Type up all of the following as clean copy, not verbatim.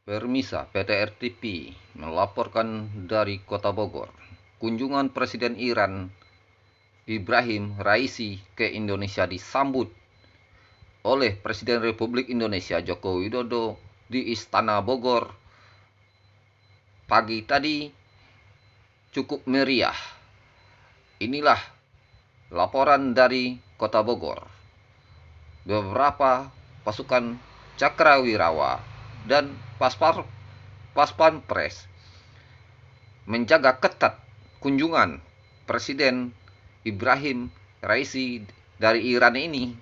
Permisa, PT RTP melaporkan dari Kota Bogor. Kunjungan Presiden Iran Ibrahim Raisi ke Indonesia disambut oleh Presiden Republik Indonesia Joko Widodo di Istana Bogor pagi tadi cukup meriah. Inilah laporan dari Kota Bogor. Beberapa pasukan Cakrawirawa dan Paspampres menjaga ketat kunjungan Presiden Ibrahim Raisi dari Iran ini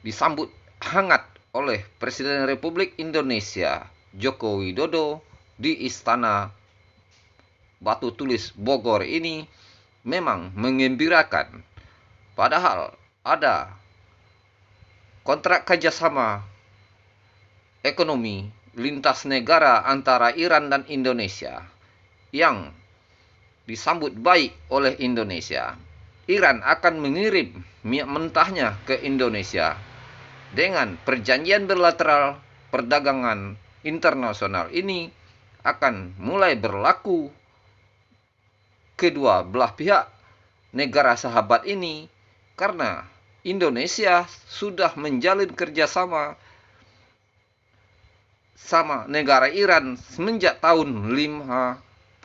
disambut hangat oleh Presiden Republik Indonesia Joko Widodo di Istana Batu Tulis Bogor ini memang mengembirakan. Padahal ada kontrak kerjasama ekonomi lintas negara antara Iran dan Indonesia yang disambut baik oleh Indonesia. Iran akan mengirim minyak mentahnya ke Indonesia dengan perjanjian bilateral perdagangan internasional ini akan mulai berlaku. Kedua belah pihak negara sahabat ini karena Indonesia sudah menjalin kerjasama sama negara Iran semenjak tahun 1950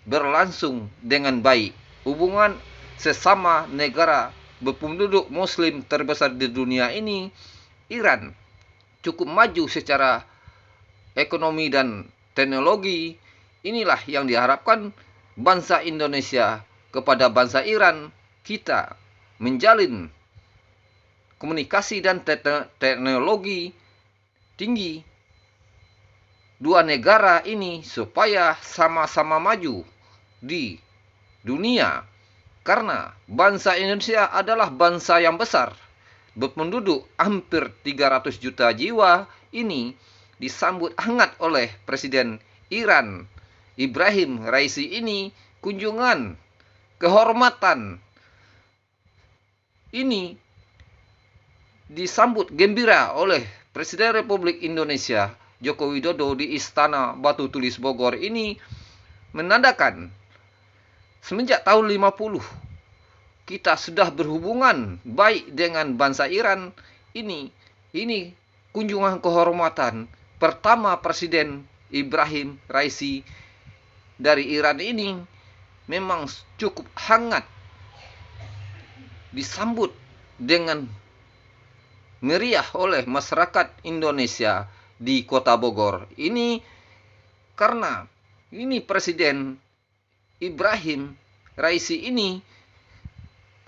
berlangsung dengan baik. Hubungan sesama negara berpenduduk muslim terbesar di dunia ini, Iran cukup maju secara ekonomi dan teknologi. Inilah yang diharapkan bangsa Indonesia kepada bangsa Iran. Kita menjalin komunikasi dan teknologi tinggi dua negara ini supaya sama-sama maju di dunia, karena bangsa Indonesia adalah bangsa yang besar berpenduduk hampir 300 juta jiwa. Ini disambut hangat oleh Presiden Iran Ibrahim Raisi ini. Kunjungan kehormatan ini disambut gembira oleh Presiden Republik Indonesia Joko Widodo di Istana Batu Tulis Bogor ini, menandakan semenjak tahun 50 kita sudah berhubungan baik dengan bangsa Iran. Ini kunjungan kehormatan pertama Presiden Ibrahim Raisi dari Iran ini memang cukup hangat disambut dengan meriah oleh masyarakat Indonesia di Kota Bogor ini, karena ini Presiden Ibrahim Raisi ini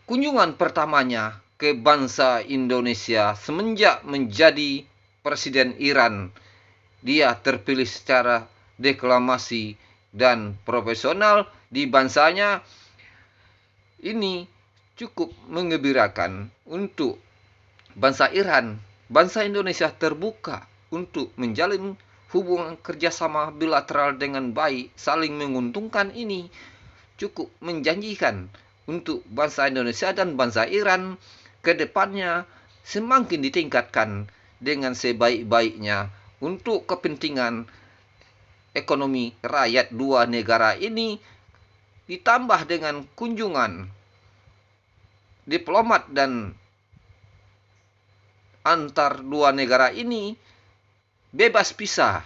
kunjungan pertamanya ke bangsa Indonesia semenjak menjadi Presiden Iran. Dia terpilih secara deklamasi dan profesional di bangsanya. Ini cukup mengembirakan untuk bangsa Iran. Bangsa Indonesia terbuka untuk menjalin hubungan kerjasama bilateral dengan baik, saling menguntungkan. Ini cukup menjanjikan untuk bangsa Indonesia dan bangsa Iran ke depannya semakin ditingkatkan dengan sebaik-baiknya untuk kepentingan ekonomi rakyat dua negara ini, ditambah dengan kunjungan diplomat dan antar dua negara ini bebas visa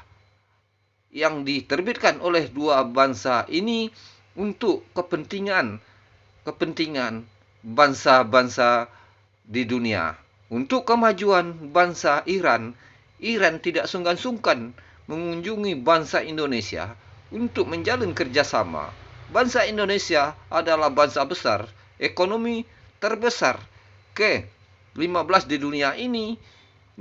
yang diterbitkan oleh dua bangsa ini untuk kepentingan bangsa-bangsa di dunia. Untuk kemajuan bangsa Iran tidak sungkan-sungkan mengunjungi bangsa Indonesia untuk menjalin kerjasama. Bangsa Indonesia adalah bangsa besar, ekonomi terbesar ke-15 di dunia ini,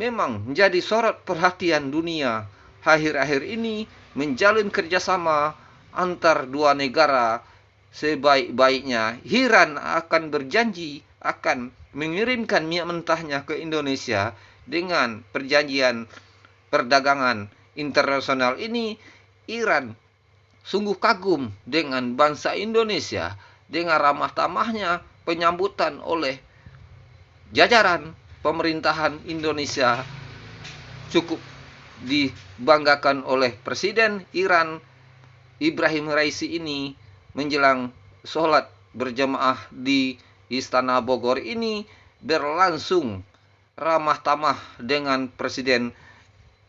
memang menjadi sorot perhatian dunia akhir-akhir ini, menjalin kerjasama antar dua negara sebaik-baiknya. Iran akan berjanji akan mengirimkan minyak mentahnya ke Indonesia dengan perjanjian perdagangan internasional ini. Iran sungguh kagum dengan bangsa Indonesia, dengan ramah tamahnya penyambutan oleh jajaran pemerintahan Indonesia cukup dibanggakan oleh Presiden Iran Ibrahim Raisi ini menjelang sholat berjamaah di Istana Bogor ini berlangsung ramah tamah dengan Presiden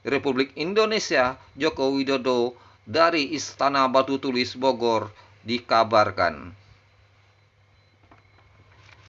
Republik Indonesia Joko Widodo dari Istana Batu Tulis Bogor dikabarkan.